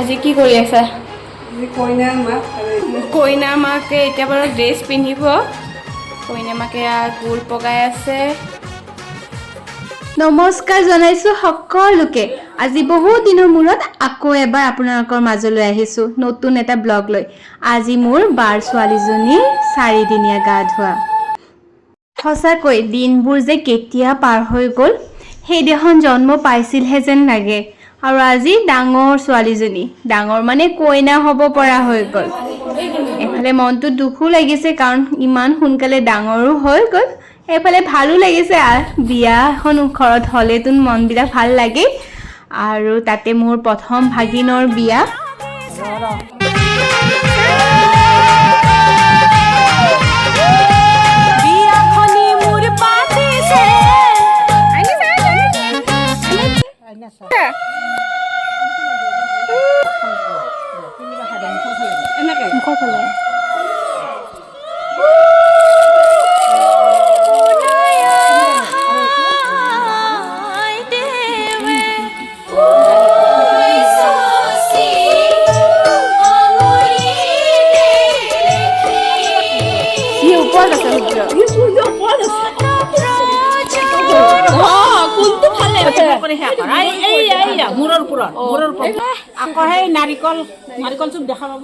আজি কি কৰি আছা? কইনা মাকে এতিয়া বাৰু ড্ৰেছ পিন্ধিব। কইনা মাকে গুড় পগাই আছে। নমস্কাৰ জনাইছো সকলোকে। আজি বহুত দিনৰ মূৰত আকৌ এবাৰ আপোনালোকৰ মাজলৈ আহিছো নতুন এটা ব্লগ লৈ। আজি মোৰ বাৰ ছোৱালীজনীৰ 4 দিনীয়া গা ধোৱা। সঁচাকৈ দিনবোৰ যে কেতিয়া পাৰ হৈ গ'ল সেইদিনাখন জন্ম পাইছিলহে যেন লাগে। আৰু আজি ডাঙৰ ছোৱালীজনী, ডাঙৰ মানে কইনা হ'ব পৰা হৈ গ'ল। এফালে মনটো দুখো লাগিছে কাৰণ ইমান সোনকালে ডাঙৰো হৈ গ'ল। এফালে ভালো লাগিছে, বিয়া এখন ঘৰত হ'লেতো মনবিলাক ভাল লাগে। আৰু তাতে মোৰ প্ৰথম ভাগিনৰ বিয়া। আকৌ সেই নাৰিকল চুপ দেখা পাব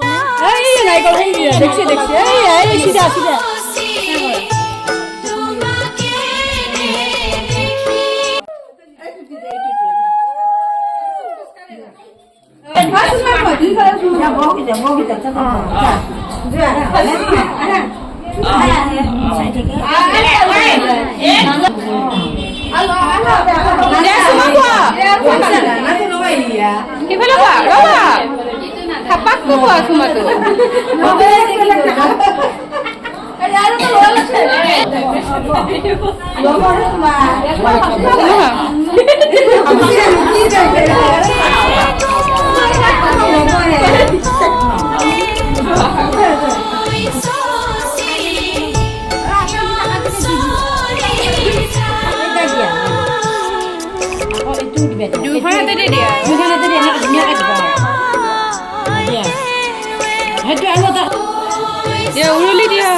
উৰুলি দিয়া।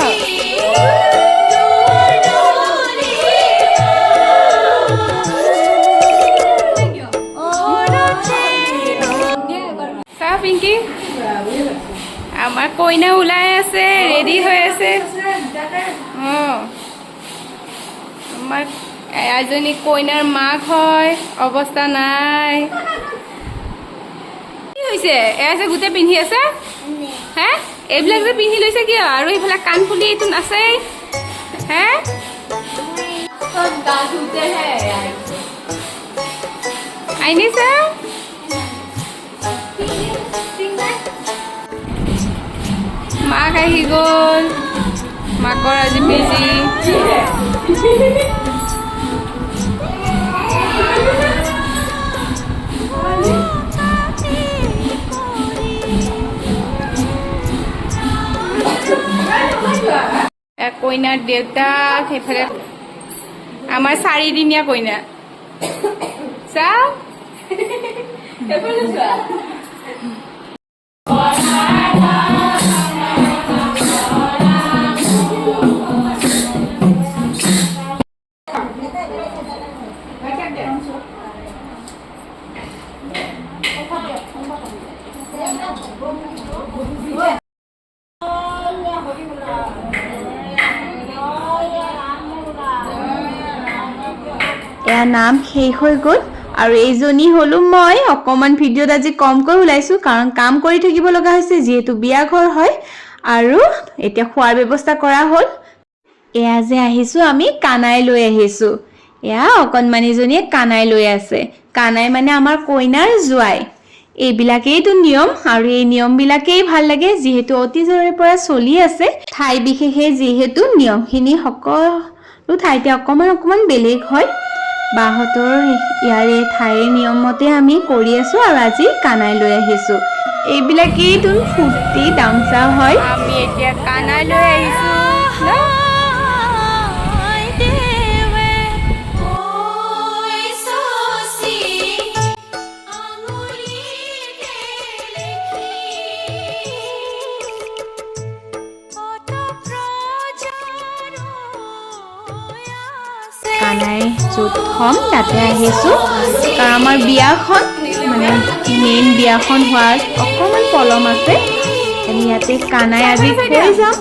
চা পিংকি, আমাৰ কইনা ওলাই আছে, ৰেডি হৈ আছে। আমাৰ এজনী কইনাৰ মাক হয়, অৱস্থা নাই। কি হৈছে? এয়া যে গোটেই পিন্ধি আছে, হে এইবিলাক যে পিন্ধি লৈছে কিয়? আৰু এইফালে কাণফুলি এইটো আছেই, হে আনিছে। মাক আহি গ'ল, মাকৰ আজি বিজি। কইনাৰ দেউতাক সেইফালে আমাৰ 4 দিনীয়া কইনা। চাও এয়া নাম শেষ হৈ গ'ল আৰু এইজনী হলো মই। অকমান ভিডিঅ'ত আজি কমকৈ ওলাইছো কাৰণ কাম কৰি থাকিব লগা হৈছে যিহেতু বিয়া ঘৰ হয়। আৰু এতিয়া খোৱাৰ ব্যৱস্থা কৰা হ'ল। এয়া যে আহিছো আমি কানাই লৈ আহিছো। এয়া অকণমানিজনীয়ে কানাই লৈ আছে। কানাই মানে আমাৰ কইনাৰ জোৱাই। এইবিলাকেইতো নিয়ম আৰু এই নিয়মবিলাকেই ভাল লাগে যিহেতু অতীজৰে পৰা চলি আছে। ঠাই বিশেষে যিহেতু নিয়মখিনি সকলো ঠাইতে অকমান বেলেগ হয়। বাহঁতৰ ইয়াৰে ঠাইৰ নিয়মতে আমি কৰি আছো আৰু আজি কানাই লৈ আহিছো। এইবিলাকেইতো ফূৰ্তি তামচা হয়। আমি এতিয়া কানাই লৈ আহিছো। য'ত হ'ম তাতে আহিছোঁ কাৰণ আমাৰ বিয়াখন মানে মেইন বিয়াখন হোৱাত অকণমান পলম আছে আমি ইয়াতে কানাই আজি কৈ যাম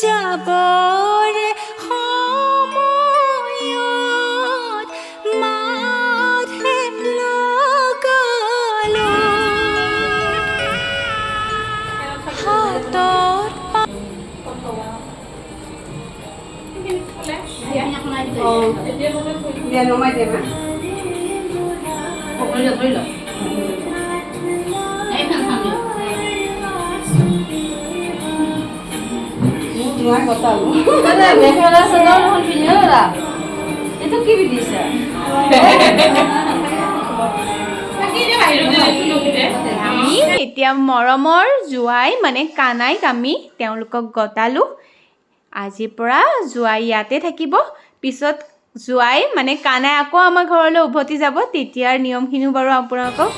যাবৰে সময়ত মাথে লগালো হাতত মেখেলা চাদৰ দেখোন পিন্ধিও ৰা এইটো কি পিন্ধিছা আমি এতিয়া মৰমৰ জোৱাই মানে কানাইক আমি তেওঁলোকক গতালোঁ আজিৰ পৰা জোৱাই ইয়াতে থাকিব পিছত জোৱাই মানে কানাই আকৌ আমাৰ ঘৰলৈ উভতি যাব তেতিয়াৰ নিয়মখিনিও বাৰু আপোনালোকক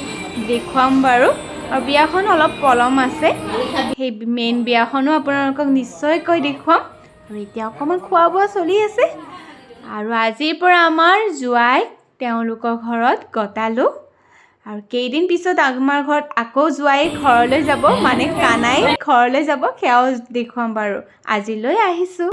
দেখুৱাম বাৰু আৰু বিয়াখন অলপ পলম আছে সেই মেইন বিয়াখনো আপোনালোকক নিশ্চয়কৈ দেখুৱাম আৰু এতিয়া অকণমান খোৱা বোৱা চলি আছে আৰু আজিৰ পৰা আমাৰ জোৱাই তেওঁলোকৰ ঘৰত গতালোঁ আৰু কেইদিন পিছত আমাৰ ঘৰত আকৌ জোৱাই ঘৰলৈ যাব মানে কানাই ঘৰলৈ যাব সেয়াও দেখুৱাম বাৰু আজিলৈ আহিছোঁ